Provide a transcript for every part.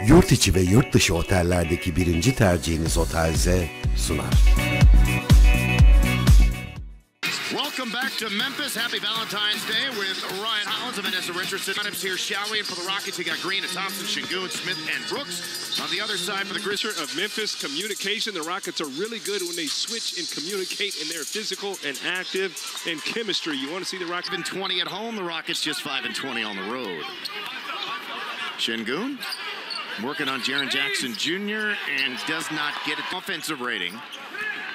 Yurt içi ve yurt dışı otellerdeki birinci tercihiniz Otelze sunar. Welcome back to Memphis. Happy Valentine's Day with Ryan Hollins and Vanessa Richardson. Lineups here, shall we? And for the Rockets, you got Green and Thompson, Şengün, Smith, and Brooks. On the other side for the Grizzlies of Memphis, communication. The Rockets are really good when they switch and communicate, and they're physical and active and chemistry. You want to see the Rockets? 5-20 at home. The Rockets just 5-20 on the road. Şengün working on Jaren Jackson Jr. and does not get an offensive rating.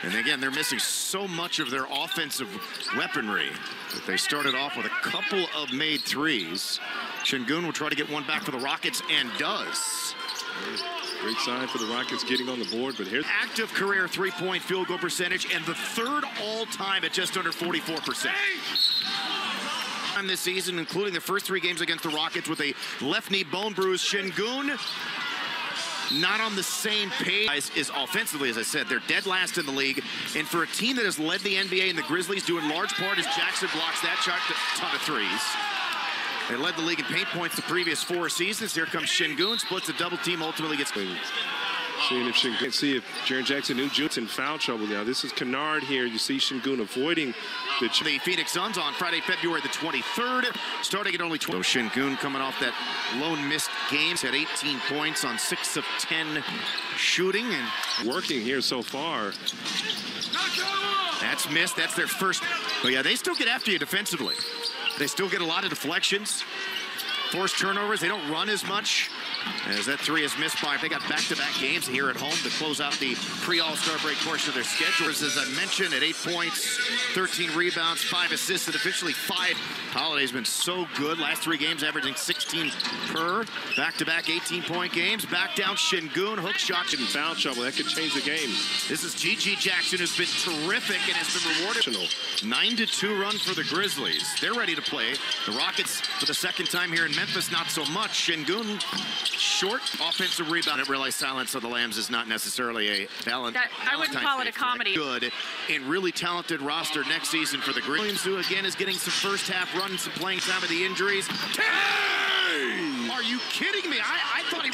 And again, they're missing so much of their offensive weaponry that they started off with a couple of made threes. Şengün will try to get one back for the Rockets and does. Great sign for the Rockets getting on the board, but here's active career three-point field goal percentage and the third all-time at just under 44%. This season, including the first three games against the Rockets with a left knee bone bruise. Şengün not on the same page is offensively, as I said. They're dead last in the league. And for a team that has led the NBA and the Grizzlies, due in large part as Jackson blocks that ton of threes. They led the league in paint points the previous 4 seasons. Here comes Şengün, splits a double team, ultimately gets... Seeing if Şengün, see if Jaren Jackson Jr. in foul trouble now. This is Kennard here. You see Şengün avoiding the Phoenix Suns on Friday, February the 23rd, starting at only 12. So Şengün coming off that lone missed game, had 18 points on 6 of 10 shooting and working here so far. That's missed. That's their first. But yeah, they still get after you defensively. They still get a lot of deflections, forced turnovers. They don't run as much. As that three is missed by, they got back-to-back games here at home to close out the pre-All-Star break portion of their schedule. As I mentioned, at 8 points, 13 rebounds, 5 assists, and officially 5. Holiday's been so good. Last 3 games averaging 16 per. Back-to-back 18-point games. Back down Şengün, hook shot. In foul trouble, that could change the game. This is G.G. Jackson, who's been terrific and has been rewarded. 9-2 run for the Grizzlies. They're ready to play. The Rockets, for the second time here in Memphis, not so much. Şengün, short offensive rebound. I realize Silence of the Lambs is not necessarily a balance. I wouldn't call it a comedy. Good and really talented roster next season for the Grizzlies, who again is getting some first half runs, some playing time with the injuries. Hey! Are you kidding me? I thought he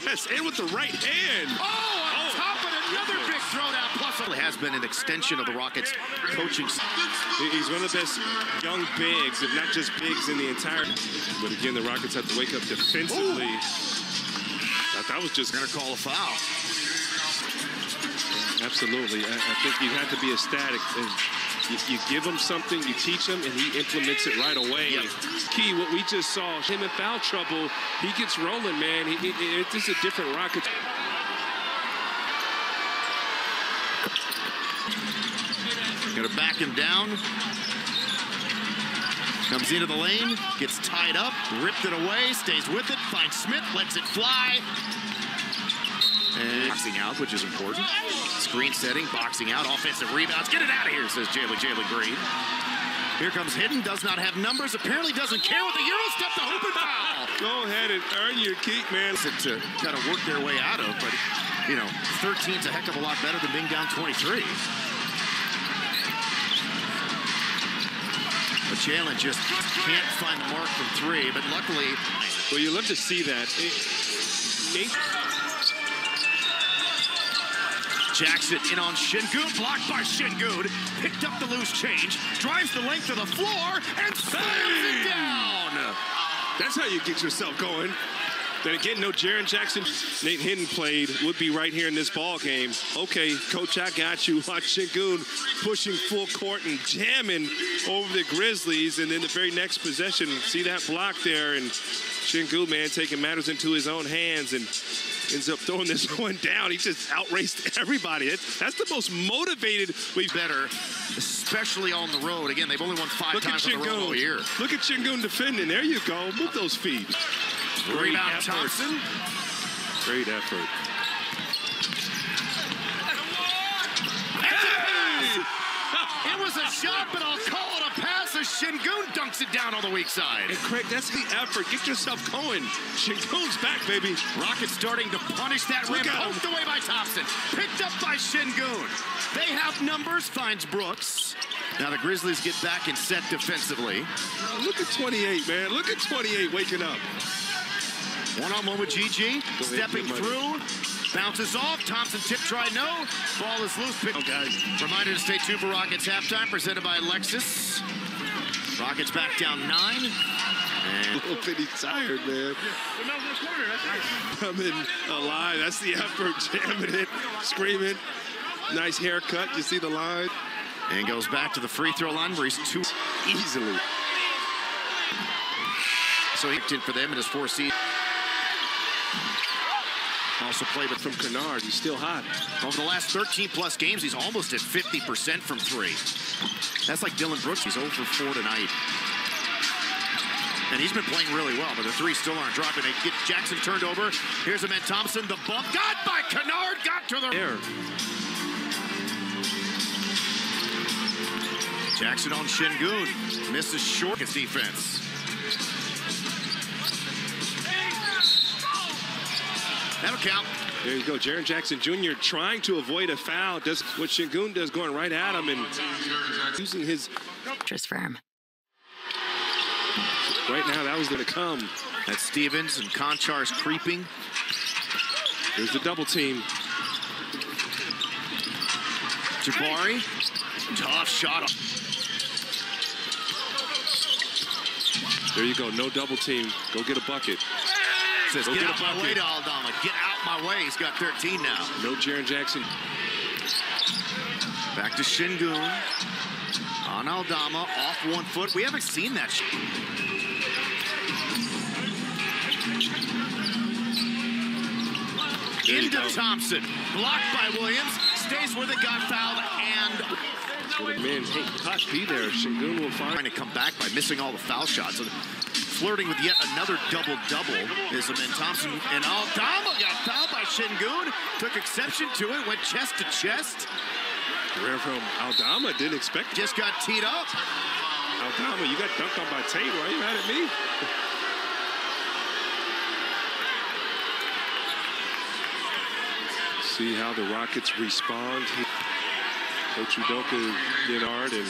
yes, and with the right hand. On top of another big throwdown. Plus, it has been an extension of the Rockets' coaching. He's one of the best young bigs, if not just bigs in the entire. But again, the Rockets have to wake up defensively. That was just going to call a foul. Absolutely. I think you have to be ecstatic. You give him something, you teach him, and he implements it right away. Yep. Key, what we just saw, him in foul trouble, he gets rolling, man. It's a different Rockets. Gonna back him down. Comes into the lane, gets tied up, ripped it away, stays with it, finds Smith, lets it fly. And boxing out, which is important. Screen setting, boxing out, offensive rebounds. Get it out of here, says Jalen Green. Here comes Hidden, does not have numbers, apparently doesn't care with the Euro step, the hoop and foul. Go ahead and earn your keep, man. To kind of work their way out of, but, you know, 13's a heck of a lot better than being down 23. But Jalen just can't find the mark from 3, but luckily... Well, you love to see that. Jackson in on Şengün, blocked by Şengün, picked up the loose change, drives the length of the floor, and slams it down! That's how you get yourself going. Then again, no Jaren Jackson. Nate Hidden played, would be right here in this ball game. Okay, coach, I got you. Watch Şengün pushing full court and jamming over the Grizzlies. And then the very next possession, see that block there. And Şengün, man, taking matters into his own hands and ends up throwing this one down. He just outraced everybody. That's the most motivated. Better, especially on the road. Again, they've only won 5 times on the road all year. Look at Şengün defending. There you go. Move those feet. Great effort. Thompson. Great effort. It was a shot, but I'll call it a pass as Şengün dunks it down on the weak side. And Craig, that's the effort. Get yourself going. Şengün's back, baby. Rockets starting to punish that rim. Poked away by Thompson. Picked up by Şengün. They have numbers, finds Brooks. Now the Grizzlies get back and set defensively. Look at 28, man. Look at 28 waking up. One-on-one with GG, stepping through, bounces off, Thompson tip try, no, ball is loose. Oh, guys. Reminder to stay tuned for Rockets halftime, presented by Lexus. Rockets back down 9. And a little bit tired, man. Coming alive, that's the effort, jamming it, screaming. Nice haircut, you see the line. And goes back to the free throw line where he's too easily. So he in for them in his 4th season. Also played with from Kennard, he's still hot. Over the last 13-plus games, he's almost at 50% from 3. That's like Dylan Brooks, he's 0 for 4 tonight. And he's been playing really well, but the 3 still aren't dropping. They get Jackson turned over. Here's a man Thompson, the bump. Got by Kennard, got to the air. Jackson on Şengün. Misses short his defense. That'll count. There you go. Jaren Jackson Jr. trying to avoid a foul. Does what Şengün does, going right at him and using his firm. Right now, that was going to come. That's Stevens and Konchar's creeping. There's the double team. Jabari, tough shot. There you go, no double team. Go get a bucket. Says, get out my way to Aldama. Get out my way. He's got 13 now. No Jaren Jackson. Back to Şengün. On Aldama, off 1 foot. We haven't seen that. Into Thompson. Blocked by Williams. Stays with it, got fouled, and... Man, hey, cut be there. Şengün will find... Trying to come back by missing all the foul shots. And flirting with yet another double-double is Amen Thompson. And Aldama got fouled by Şengün. Took exception to it, went chest to chest. Rare from Aldama, didn't expect it. Just got teed up. Aldama, you got dunked on by Tate. Why are you mad at me? See how the Rockets respond. Coach Udoka did hard, and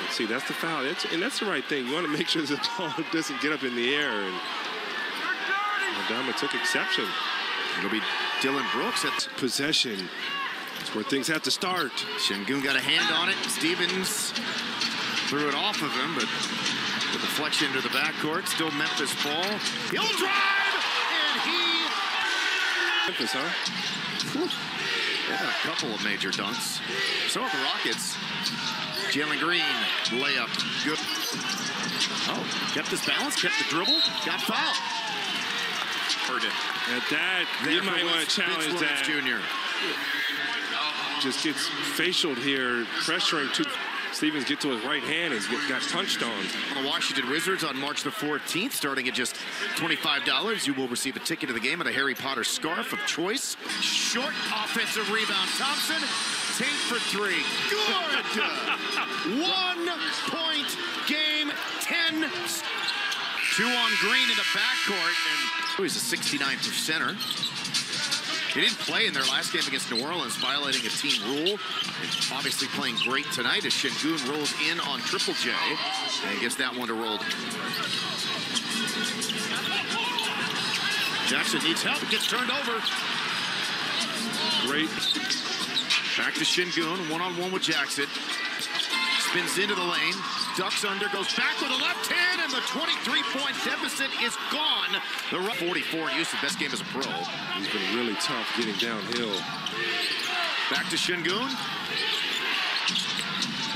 let's see, that's the foul. And that's the right thing. You want to make sure the ball doesn't get up in the air. And Aldama took exception. It'll be Dylan Brooks at possession. That's where things have to start. Şengün got a hand on it. Stevens threw it off of him, but the deflection into the backcourt. Still Memphis ball. He'll drive, and he... Memphis, huh? Whew. They had a couple of major dunks. So are the Rockets. Jalen Green, layup, good. Oh, kept his balance, kept the dribble, got fouled. Heard it. At that, you might want to challenge that. Jr. Just gets facialed here, pressuring two. Stevens get to his right hand and got punched on. The Washington Wizards on March the 14th, starting at just $25. You will receive a ticket to the game and a Harry Potter scarf of choice. Short offensive rebound. Thompson, Tate for 3. Good! 1-point game, 10. 2 on Green in the backcourt, and he's a 69%er. He didn't play in their last game against New Orleans, violating a team rule. And obviously playing great tonight as Şengün rolls in on Triple J and gets that one to roll. Jackson needs help, gets turned over. Great. Back to Şengün, one-on-one with Jackson. Spins into the lane, ducks under, goes back with a left hand, and the 23-point deficit is gone. The 44 in Houston, best game as a pro. He's been really tough getting downhill. Back to Şengün.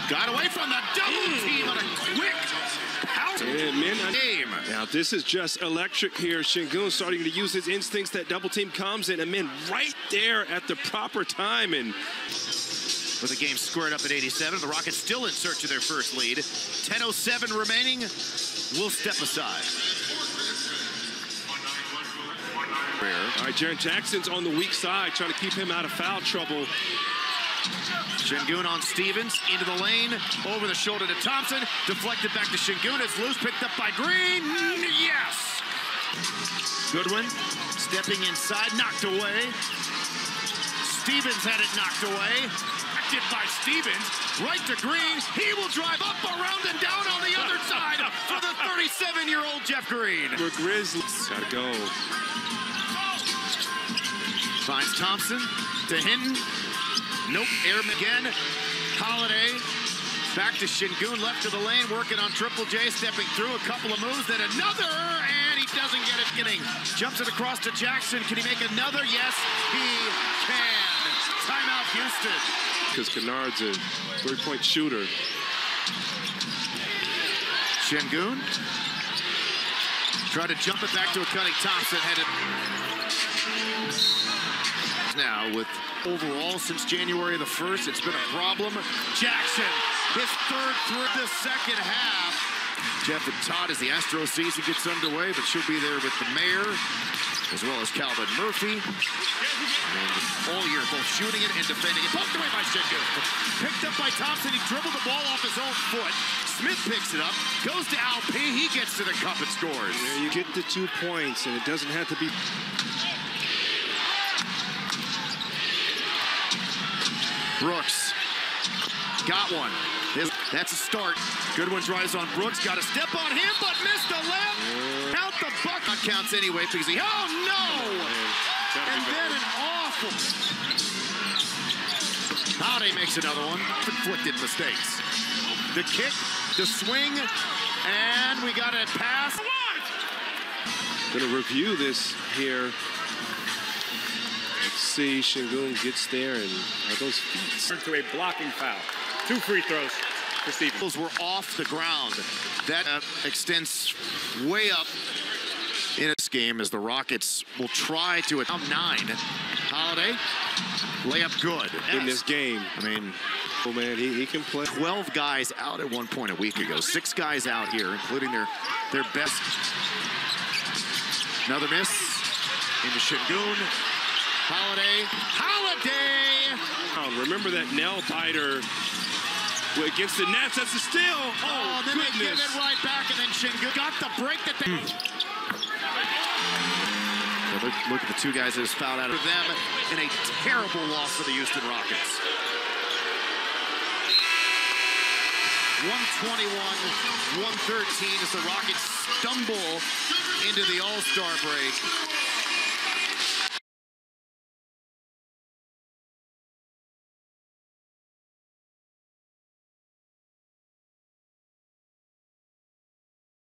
Got away from the double team on a quick power game. Now this is just electric here. Şengün starting to use his instincts. That double team comes in, and man, right there at the proper time. And with the game squared up at 87, the Rockets still in search of their first lead. 10:07 remaining. We'll step aside. All right, Jaren Jackson's on the weak side, trying to keep him out of foul trouble. Şengün on Stevens, into the lane, over the shoulder to Thompson, deflected back to Şengün. It's loose, picked up by Green. Yes! Goodwin, stepping inside, knocked away. Stevens had it knocked away. deflected by Stevens. Right to Green. He will drive up, around, and down on the other side for the 37-year-old Jeff Green. We're Grizzlies. Gotta go. Finds Thompson to Hinton. Nope, Airman again. Holiday. Back to Şengün, left of the lane, working on Triple J, stepping through a couple of moves, then another, and he doesn't get it getting. Jumps it across to Jackson. Can he make another? Yes, he can. Timeout, Houston. Because Kennard's a three-point shooter. Şengün. Try to jump it back to a cutting Thompson. Headed now with overall since January the 1st, it's been a problem. Jackson, his third through the second half. Jeff and Todd as the Astros season gets underway, but she'll be there with the mayor, as well as Calvin Murphy. And all year, both shooting it and defending it. Poked away by Şengün. Picked up by Thompson. He dribbled the ball off his own foot. Smith picks it up, goes to Alp. He gets to the cup and scores. Yeah, you get the 2 points, and it doesn't have to be... Brooks got one. That's a start. Goodwin drives on Brooks. Got a step on him, but missed a left. Out the bucket. Counts anyway because he. Oh no! And then an awful. Holiday makes another one. Inflicted mistakes. The kick, the swing, and we got a pass. Gonna review this here. Let's see, Şengün gets there, and are those feet? Turned to a blocking foul. 2 free throws for Stevens. Were off the ground. That extends way up in this game as the Rockets will try to at 9. Holiday, layup good. In this game. I mean, oh man, he can play. 12 guys out at one point a week ago. 6 guys out here, including their best. Another miss into Şengün. Holiday. Remember that nail biter against the Nets? That's a steal. Oh, then goodness. They give it right back, and then Şengün got the break that they. Look at the 2 guys that has fouled out of them in a terrible loss for the Houston Rockets. 121-113 as the Rockets stumble into the All-Star break.